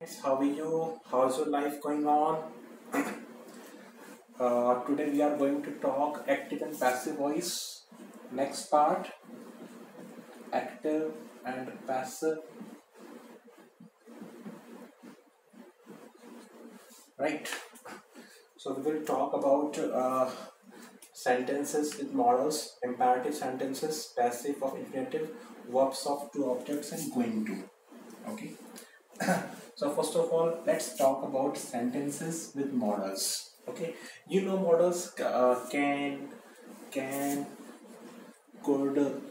How are you? How's your life going on? Today we are going to talk active and passive voice. Next part, active and passive, right? So we will talk about sentences with models, imperative sentences, passive of infinitive, verbs of two objects, and going to. Okay. So first of all, let's talk about sentences with models. Okay, you know models can, could,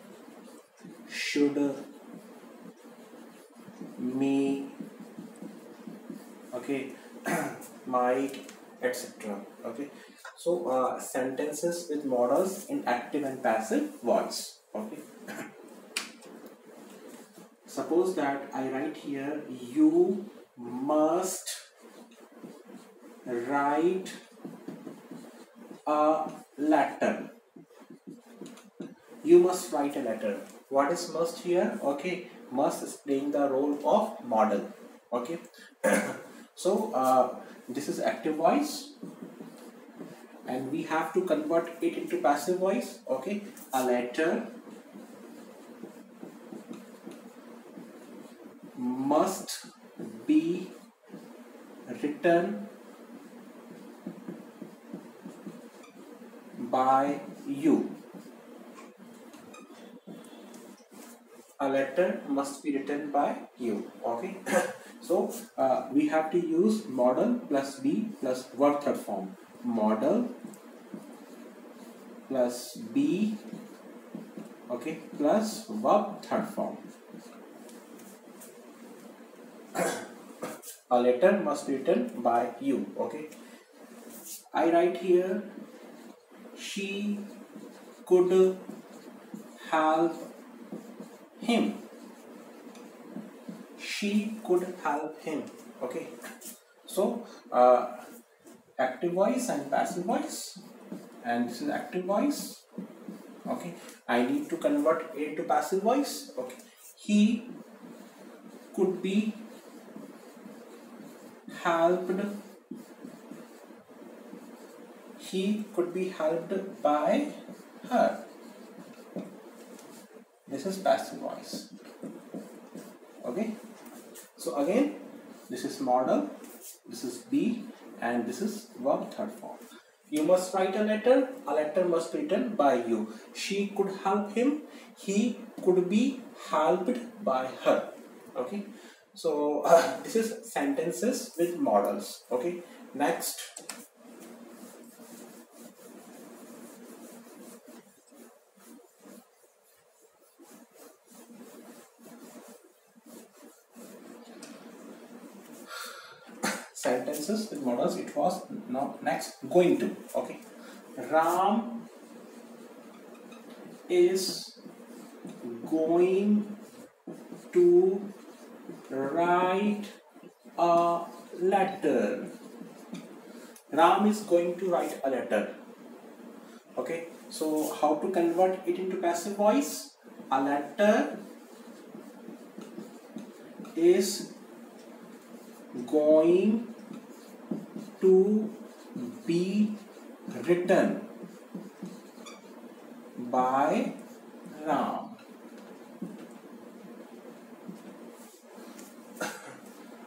should, may, okay, might, etc. Okay, so sentences with modals in active and passive voice. Okay, suppose that I write here, you must write a letter. You must write a letter. What is must here? Okay, must is playing the role of model. Okay, so this is active voice and we have to convert it into passive voice. Okay, a letter must be written by you. A letter must be written by you. Okay, so we have to use model plus be plus verb third form. Model plus be, okay, plus verb third form. A letter must be written by you. Okay, I write here, she could help him. She could help him. Okay, so active voice and passive voice, and this is active voice. Okay, I need to convert it to passive voice. Okay, he could be helped. He could be helped by her. This is passive voice. Okay, so again, this is model, this is be, and this is verb third form. You must write a letter must be written by you. She could help him, he could be helped by her. Okay, so this is sentences with models. Okay, next, sentences with models. It was now next going to. Okay, Ram is going to write a letter. Ram is going to write a letter. Okay, so how to convert it into passive voice? A letter is going to be written by Ram.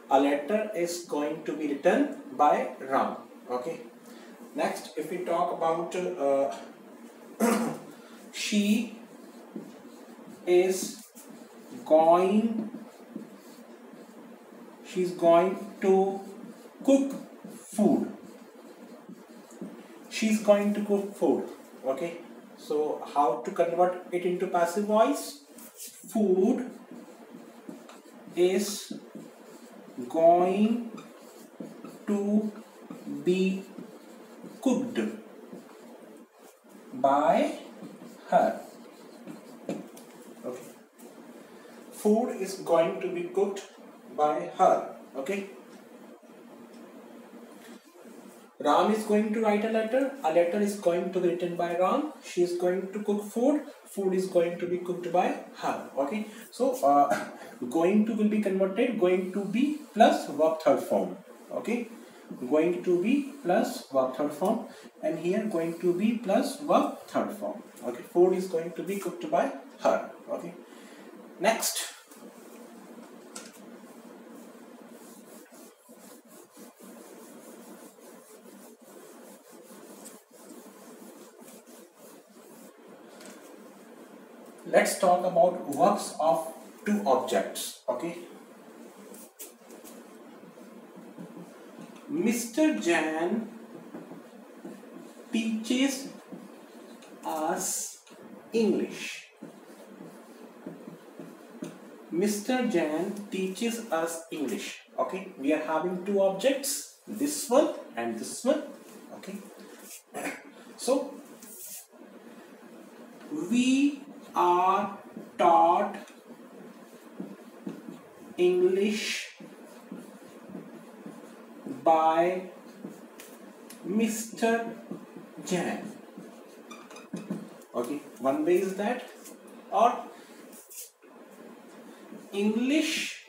A letter is going to be written by Ram. Okay, next, if we talk about she is going, she's going to cook food. She's going to cook food. Okay, so how to convert it into passive voice? Food is going to be cooked by her. Okay, food is going to be cooked by her. Okay, Ram is going to write a letter. A letter is going to be written by Ram. She is going to cook food. Food is going to be cooked by her. Okay. So going to will be converted. Going to be plus verb third form. Okay. Going to be plus verb third form, and here going to be plus verb third form. Okay. Food is going to be cooked by her. Okay. Next. Let's talk about works of two objects. Okay. Mr. Jan teaches us English. Mr. Jan teaches us English. Okay, we are having two objects, this one and this one. Okay, so we are taught English by Mr. Jan. Okay, one way is that, or English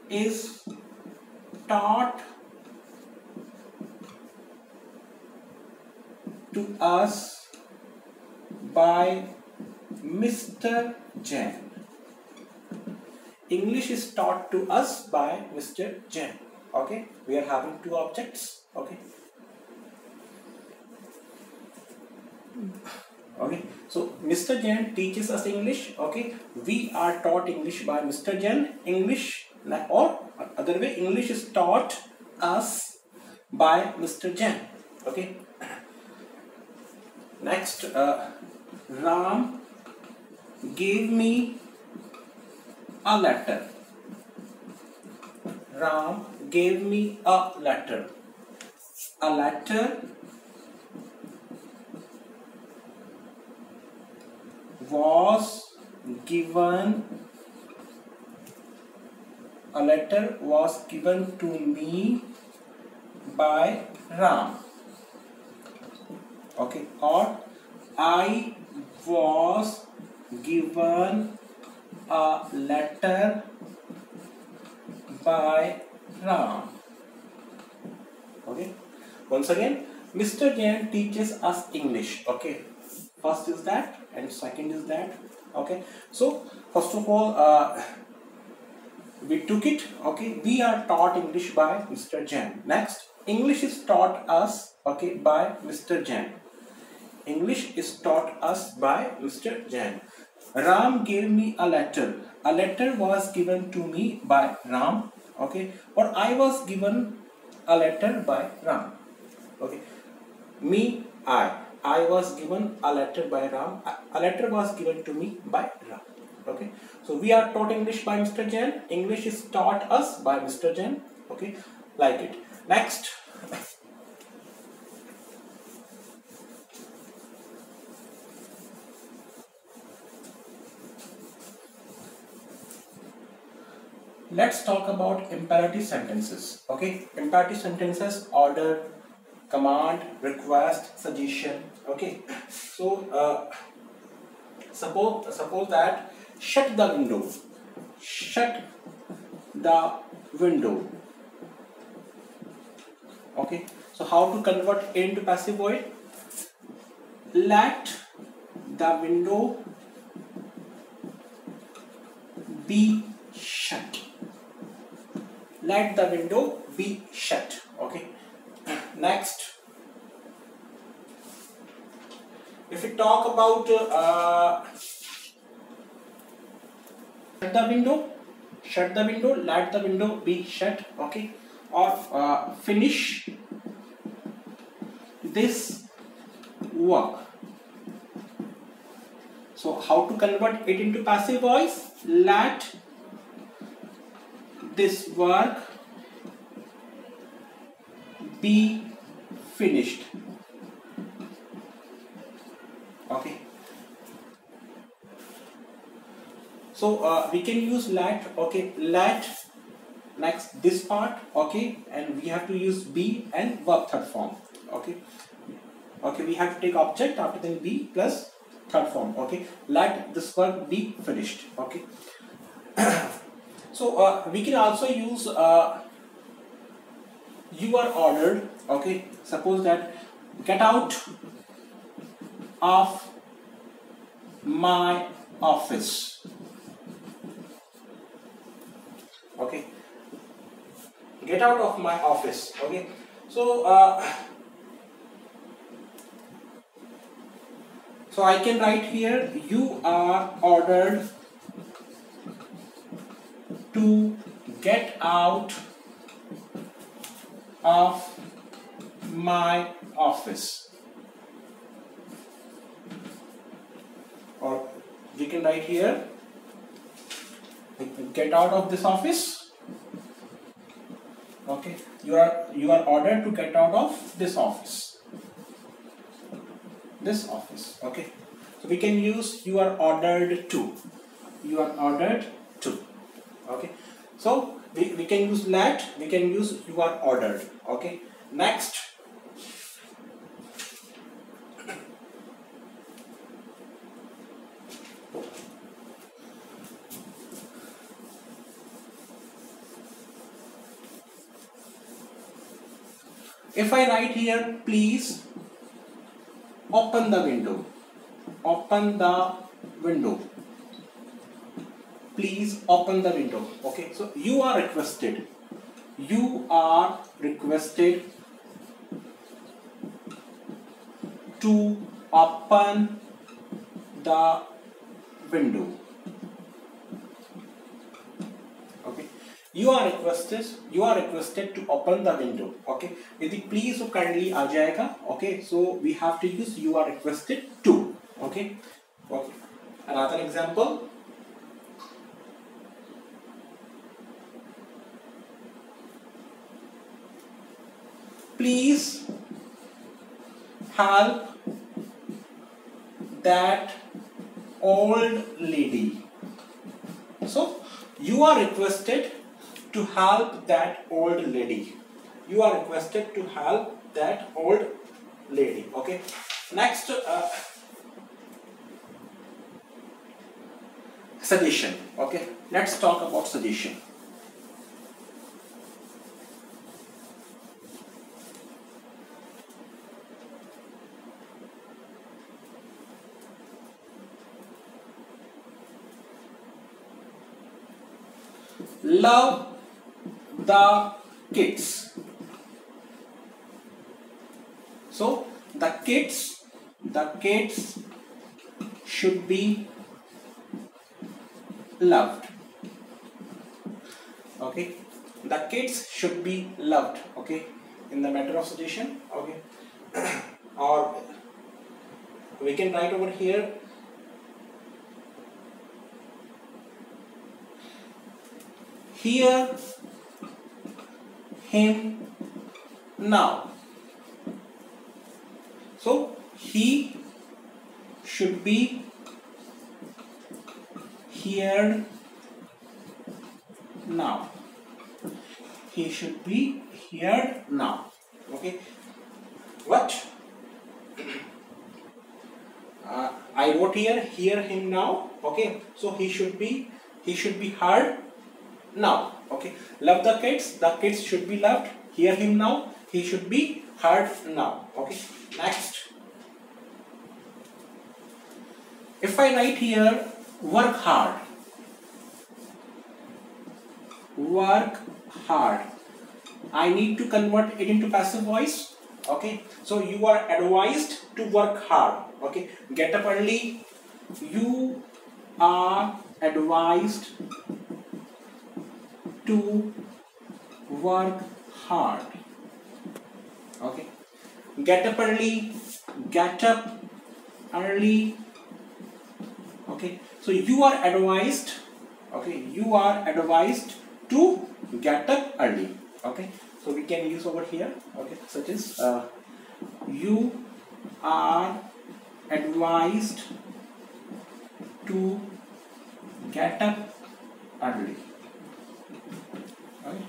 is taught to us by Mr. Jan. English is taught to us by Mr. Jan. Okay, we are having two objects. Okay. Okay, so Mr. Jan teaches us English. Okay, we are taught English by Mr. Jan. English, or other way, English is taught us by Mr. Jan. Okay. Next, Ram gave me a letter. Ram gave me a letter. A letter was given. A letter was given to me by Ram. Okay, or I was given a letter by Ram. Okay, once again, Mr. Jan teaches us English. Okay, first is that and second is that. Okay, so first of all, we took it. Okay, we are taught English by Mr. Jan. Next, English is taught us, okay, by Mr. Jan. English is taught us by Mr. Jan. Ram gave me a letter. A letter was given to me by Ram. Okay, or I was given a letter by Ram. Okay, me, I was given a letter by Ram. A letter was given to me by Ram. Okay, so we are taught English by Mr. Jan. English is taught us by Mr. Jan. Okay, like it. Next. Let's talk about imperative sentences. Okay, imperative sentences: order, command, request, suggestion. Okay, so suppose that shut the window. Shut the window. Okay, so how to convert A into passive void? Let the window be shut. Let the window be shut. Okay. Next, if we talk about shut the window, let the window be shut. Okay, or finish this work. So how to convert it into passive voice? Let this work be finished. Okay, so we can use let. Okay, let next this part, okay, and we have to use be and verb third form, okay. Okay, we have to take object, after then be plus third form, okay. Let this work be finished, okay. So we can also use you are ordered, okay. Suppose that get out of my office, okay. Get out of my office, okay. So so I can write here, you are ordered to get out of my office, or we can write here, get out of this office, okay. You are ordered to get out of this office, okay. So we can use you are ordered to, okay. So we can use let, we can use you are ordered, okay. Next, if I write here, please open the window, please open the window, okay. So you are requested to open the window, okay. You are requested to open the window, okay. यदि please तो kindly आ जाएगा, okay. So we have to use you are requested to, okay. Okay. Another example. Please help that old lady. So you are requested to help that old lady. Okay. Next, suggestion. Okay. Let's talk about suggestion. Love the kids. So the kids should be loved, okay. The kids should be loved, okay, in the matter of suggestion, okay. Or we can write over here, hear him now. So he should be heard now. He should be heard now. Okay. What? I wrote here, hear him now. Okay. So he should be heard now. Okay. Love the kids should be loved. Hear him now. He should be heard now. Okay. Next. If I write here, work hard. Work hard. I need to convert it into passive voice. Okay. So you are advised to work hard. Okay. Get up early. You are advised to work hard. Okay. Get up early. Get up early. Okay. So you are advised. Okay. You are advised to get up early. Okay. So we can use over here. Okay. Such as you are advised to get up early. Okay.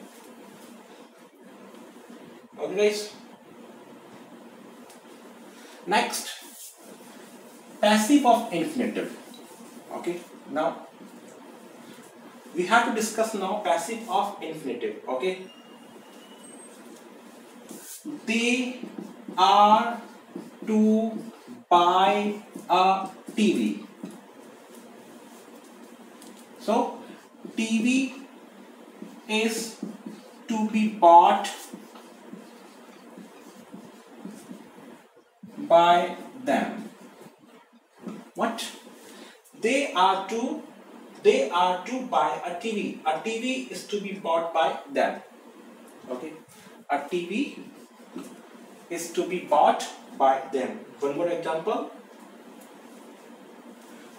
Okay guys. Next, passive of infinitive. Okay, now we have to discuss now passive of infinitive. Okay, they are to buy a TV. So TV is to be bought by them. What? They are to buy a TV. A TV is to be bought by them. Okay. A TV is to be bought by them. One more example.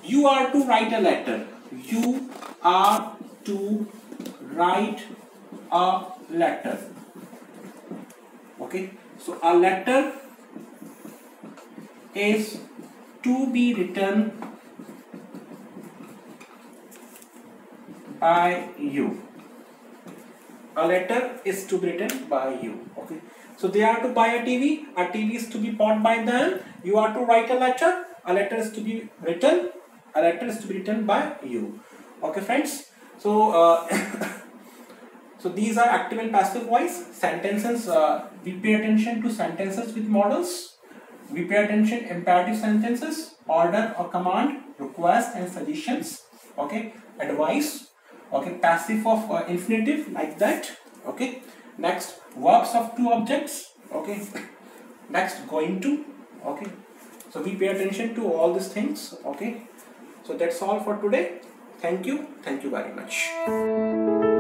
You are to write a letter. You are to write a letter. Okay. So a letter is to be written by you. A letter is to be written by you. Okay. So they are to buy a TV. A TV is to be bought by them. You are to write a letter. A letter is to be written. A letter is to be written by you. Okay, friends. So so these are active and passive voice sentences. We pay attention to sentences with modals. We pay attention imperative sentences, order or command, request and suggestions. Okay, advice. Okay, passive of infinitive like that. Okay, next verbs of two objects. Okay, next going to. Okay, so we pay attention to all these things. Okay, so that's all for today. Thank you very much.